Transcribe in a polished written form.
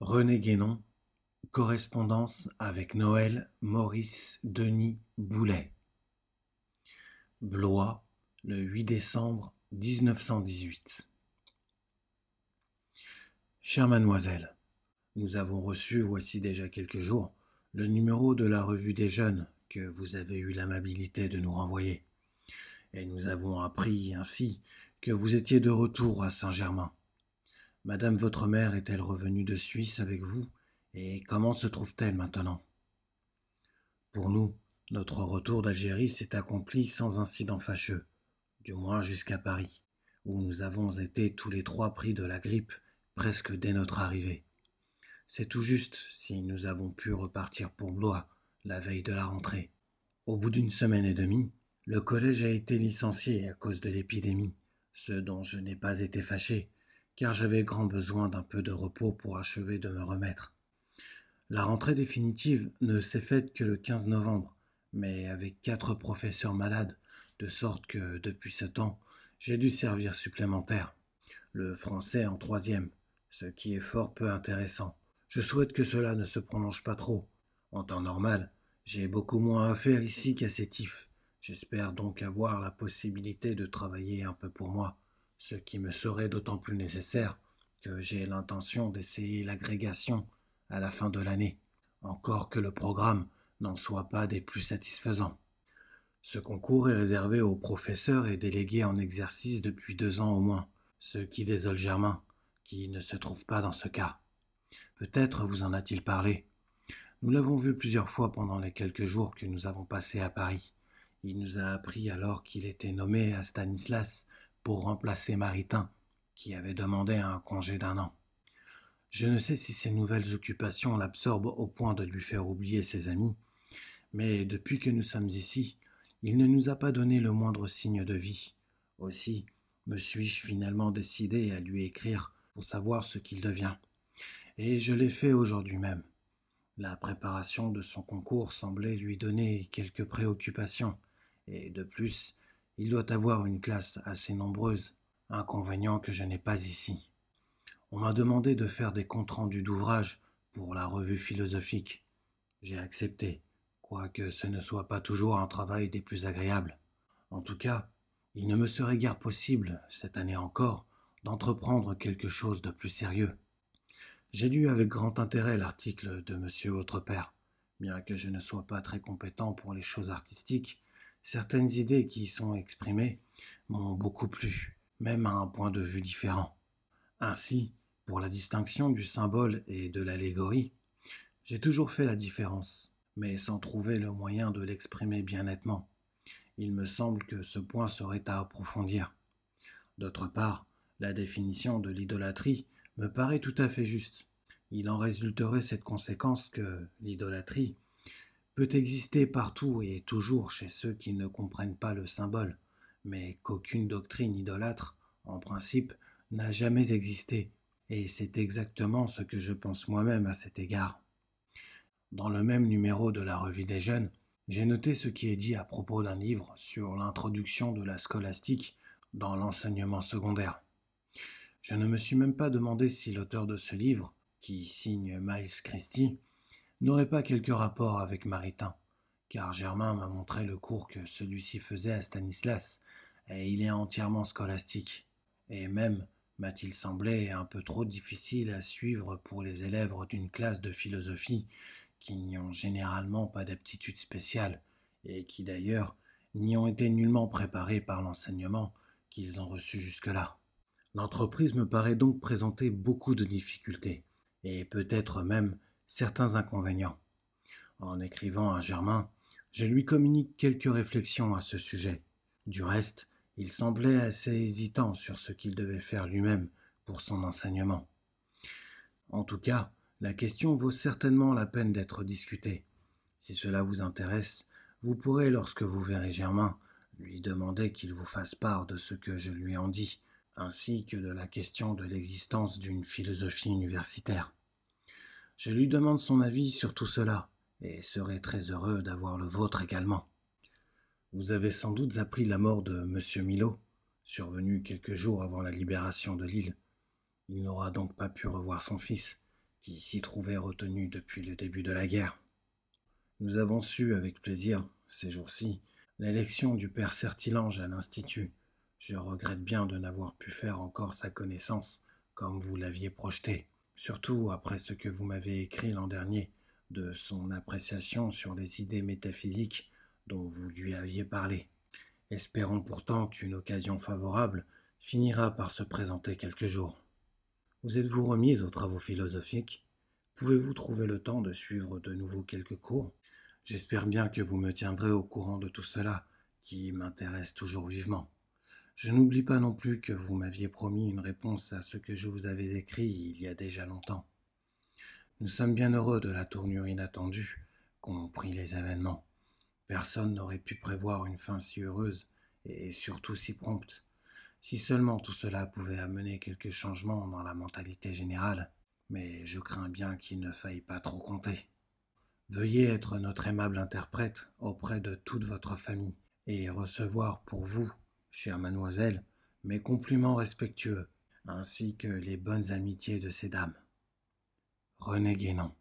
René Guénon, correspondance avec Noël Maurice Denis Boulet. Blois, le 8 décembre 1918. Chère mademoiselle, nous avons reçu, voici déjà quelques jours, le numéro de la Revue des Jeunes que vous avez eu l'amabilité de nous renvoyer. Et nous avons appris ainsi que vous étiez de retour à Saint-Germain. Madame votre mère est-elle revenue de Suisse avec vous, et comment se trouve-t-elle maintenant? Pour nous, notre retour d'Algérie s'est accompli sans incident fâcheux, du moins jusqu'à Paris, où nous avons été tous les trois pris de la grippe presque dès notre arrivée. C'est tout juste si nous avons pu repartir pour Blois la veille de la rentrée. Au bout d'une semaine et demie, le collège a été licencié à cause de l'épidémie, ce dont je n'ai pas été fâché, car j'avais grand besoin d'un peu de repos pour achever de me remettre. La rentrée définitive ne s'est faite que le 15 novembre, mais avec 4 professeurs malades, de sorte que, depuis ce temps, j'ai dû servir supplémentaire. Le français en 3e, ce qui est fort peu intéressant. Je souhaite que cela ne se prolonge pas trop. En temps normal, j'ai beaucoup moins à faire ici qu'à Sétif. J'espère donc avoir la possibilité de travailler un peu pour moi, ce qui me serait d'autant plus nécessaire que j'ai l'intention d'essayer l'agrégation à la fin de l'année, encore que le programme n'en soit pas des plus satisfaisants. Ce concours est réservé aux professeurs et délégués en exercice depuis 2 ans au moins, ce qui désole Germain, qui ne se trouve pas dans ce cas. Peut-être vous en a-t-il parlé. Nous l'avons vu plusieurs fois pendant les quelques jours que nous avons passés à Paris. Il nous a appris alors qu'il était nommé à Stanislas pour remplacer Maritain, qui avait demandé un congé d'1 an. Je ne sais si ces nouvelles occupations l'absorbent au point de lui faire oublier ses amis, mais depuis que nous sommes ici, il ne nous a pas donné le moindre signe de vie. Aussi, me suis-je finalement décidé à lui écrire pour savoir ce qu'il devient. Et je l'ai fait aujourd'hui même. La préparation de son concours semblait lui donner quelques préoccupations, et de plus, il doit avoir une classe assez nombreuse, inconvénient que je n'ai pas ici. On m'a demandé de faire des comptes rendus d'ouvrages pour la revue philosophique. J'ai accepté, quoique ce ne soit pas toujours un travail des plus agréables. En tout cas, il ne me serait guère possible, cette année encore, d'entreprendre quelque chose de plus sérieux. J'ai lu avec grand intérêt l'article de monsieur votre père. Bien que je ne sois pas très compétent pour les choses artistiques, certaines idées qui y sont exprimées m'ont beaucoup plu, même à un point de vue différent. Ainsi, pour la distinction du symbole et de l'allégorie, j'ai toujours fait la différence, mais sans trouver le moyen de l'exprimer bien nettement. Il me semble que ce point serait à approfondir. D'autre part, la définition de l'idolâtrie me paraît tout à fait juste. Il en résulterait cette conséquence que l'idolâtrie peut exister partout et toujours chez ceux qui ne comprennent pas le symbole, mais qu'aucune doctrine idolâtre, en principe, n'a jamais existé, et c'est exactement ce que je pense moi-même à cet égard. Dans le même numéro de la Revue des Jeunes, j'ai noté ce qui est dit à propos d'un livre sur l'introduction de la scolastique dans l'enseignement secondaire. Je ne me suis même pas demandé si l'auteur de ce livre, qui signe Miles Christie, n'aurait pas quelque rapport avec Maritain, car Germain m'a montré le cours que celui-ci faisait à Stanislas, et il est entièrement scolastique, et même, m'a-t-il semblé, un peu trop difficile à suivre pour les élèves d'une classe de philosophie qui n'y ont généralement pas d'aptitude spéciale, et qui d'ailleurs n'y ont été nullement préparés par l'enseignement qu'ils ont reçu jusque-là. L'entreprise me paraît donc présenter beaucoup de difficultés, et peut-être même certains inconvénients. En écrivant à Germain, je lui communique quelques réflexions à ce sujet. Du reste, il semblait assez hésitant sur ce qu'il devait faire lui-même pour son enseignement. En tout cas, la question vaut certainement la peine d'être discutée. Si cela vous intéresse, vous pourrez, lorsque vous verrez Germain, lui demander qu'il vous fasse part de ce que je lui en dis, ainsi que de la question de l'existence d'une philosophie universitaire. Je lui demande son avis sur tout cela, et serai très heureux d'avoir le vôtre également. Vous avez sans doute appris la mort de M. Milot, survenue quelques jours avant la libération de l'île. Il n'aura donc pas pu revoir son fils, qui s'y trouvait retenu depuis le début de la guerre. Nous avons su avec plaisir, ces jours-ci, l'élection du père Certilange à l'Institut. Je regrette bien de n'avoir pu faire encore sa connaissance comme vous l'aviez projeté, surtout après ce que vous m'avez écrit l'an dernier de son appréciation sur les idées métaphysiques dont vous lui aviez parlé. Espérons pourtant qu'une occasion favorable finira par se présenter quelque jour. Vous êtes-vous remise aux travaux philosophiques? Pouvez-vous trouver le temps de suivre de nouveau quelques cours? J'espère bien que vous me tiendrez au courant de tout cela, qui m'intéresse toujours vivement. Je n'oublie pas non plus que vous m'aviez promis une réponse à ce que je vous avais écrit il y a déjà longtemps. Nous sommes bien heureux de la tournure inattendue qu'ont pris les événements. Personne n'aurait pu prévoir une fin si heureuse et surtout si prompte. Si seulement tout cela pouvait amener quelques changements dans la mentalité générale, mais je crains bien qu'il ne faille pas trop compter. Veuillez être notre aimable interprète auprès de toute votre famille et recevoir pour vous, chère mademoiselle, mes compliments respectueux, ainsi que les bonnes amitiés de ces dames. René Guénon.